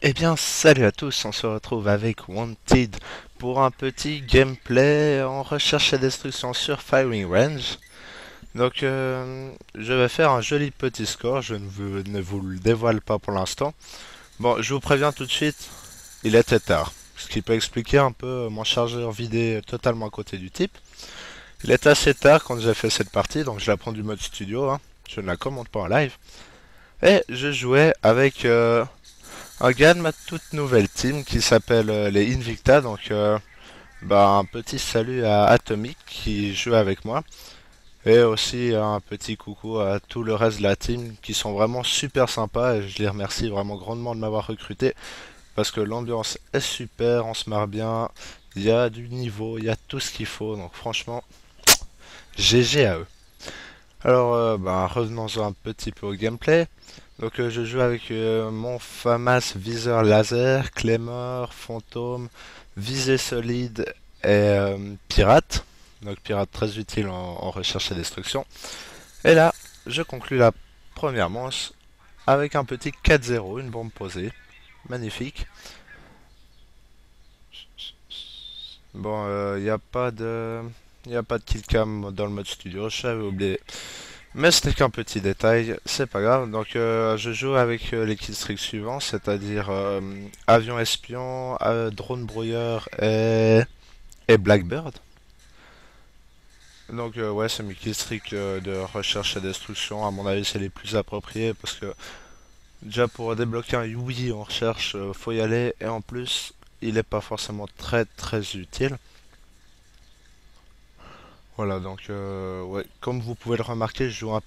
Eh bien, salut à tous, on se retrouve avec Wanted pour un petit gameplay en recherche et destruction sur Firing Range. Donc, je vais faire un joli petit score, ne vous le dévoile pas pour l'instant. Bon, je vous préviens tout de suite, il était tard, ce qui peut expliquer un peu mon chargeur vidé totalement à côté du type. Il est assez tard quand j'ai fait cette partie, donc je la prends du mode studio, hein. Je ne la commente pas en live. Et je jouais avec un gars de ma toute nouvelle team qui s'appelle les Invicta. Donc, un petit salut à Atomic qui joue avec moi. Et aussi un petit coucou à tout le reste de la team qui sont vraiment super sympas. Et je les remercie vraiment grandement de m'avoir recruté parce que l'ambiance est super, on se marre bien. Il y a du niveau, il y a tout ce qu'il faut. Donc, franchement, GG à eux. Alors, revenons un petit peu au gameplay. Donc je joue avec mon FAMAS viseur laser, Claymore, fantôme, visée solide et pirate. Donc pirate très utile en recherche et destruction. Et là, je conclus la première manche avec un petit 4-0, une bombe posée. Magnifique. Bon, il n'y a pas de... Il n'y a pas de killcam dans le mode studio, j'avais oublié. Mais ce n'est qu'un petit détail, c'est pas grave. Donc je joue avec les killstreaks suivants, c'est-à-dire avion espion, drone brouilleur et Blackbird. Donc ouais, c'est mes killstreaks de recherche et destruction. À mon avis, c'est les plus appropriés parce que déjà pour débloquer un Yui en recherche, faut y aller et en plus, il n'est pas forcément très utile. Voilà, donc ouais, comme vous pouvez le remarquer, je joue un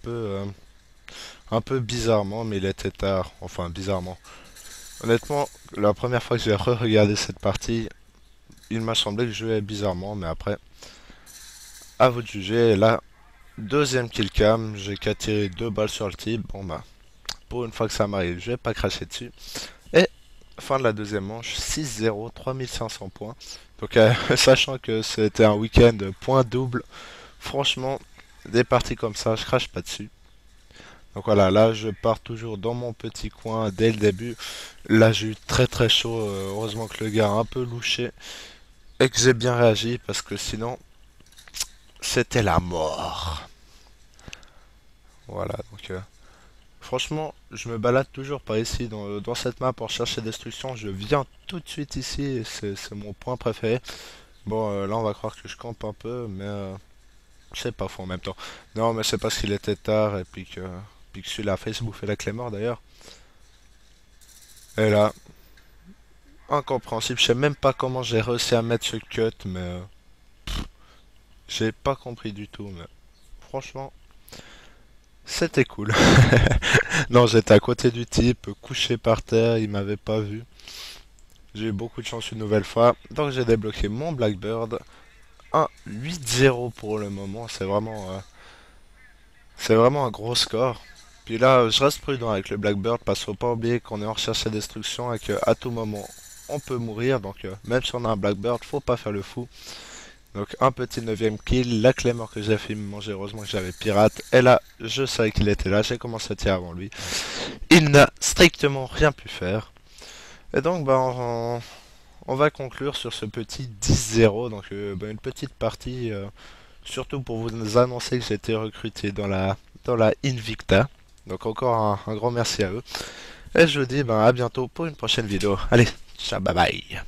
peu bizarrement, mais il était tard. Enfin, bizarrement. Honnêtement, la première fois que j'ai re-regardé cette partie, il m'a semblé que je jouais bizarrement, mais après, à vous de juger. Et là, deuxième kill cam, j'ai qu'à tirer deux balles sur le type. Bon bah, pour une fois que ça m'arrive, je vais pas cracher dessus. Et fin de la deuxième manche, 6-0, 3500 points. Donc, sachant que c'était un week-end point double, franchement, des parties comme ça, je crache pas dessus. Donc voilà, là je pars toujours dans mon petit coin dès le début. Là j'ai eu très chaud, heureusement que le gars a un peu louché et que j'ai bien réagi parce que sinon c'était la mort. Voilà, donc franchement je me balade toujours par ici dans cette map pour chercher destruction. Je viens tout de suite ici et c'est mon point préféré. Bon là on va croire que je campe un peu mais c'est pas faux en même temps. Non mais c'est parce qu'il était tard et puis que celui-là a fait se bouffer la clé mort d'ailleurs. Et là, incompréhensible. Je sais même pas comment j'ai réussi à mettre ce cut, mais j'ai pas compris du tout. Mais franchement, c'était cool. Non, j'étais à côté du type, couché par terre, il m'avait pas vu. J'ai eu beaucoup de chance une nouvelle fois. Donc j'ai débloqué mon Blackbird. Un 8-0 pour le moment. C'est vraiment un gros score. Puis là, je reste prudent avec le Blackbird parce qu'il faut pas oublier qu'on est en recherche et destruction et qu'à tout moment, on peut mourir. Donc même si on a un Blackbird, faut pas faire le fou. Donc un petit neuvième kill, la Claymore que j'ai fait me manger, heureusement que j'avais pirate. Et là, je savais qu'il était là, j'ai commencé à tirer avant lui. Il n'a strictement rien pu faire. Et donc on va conclure sur ce petit 10-0. Donc une petite partie, surtout pour vous annoncer que j'ai été recruté dans la Invicta. Donc encore un grand merci à eux. Et je vous dis à bientôt pour une prochaine vidéo. Allez, ciao, bye bye.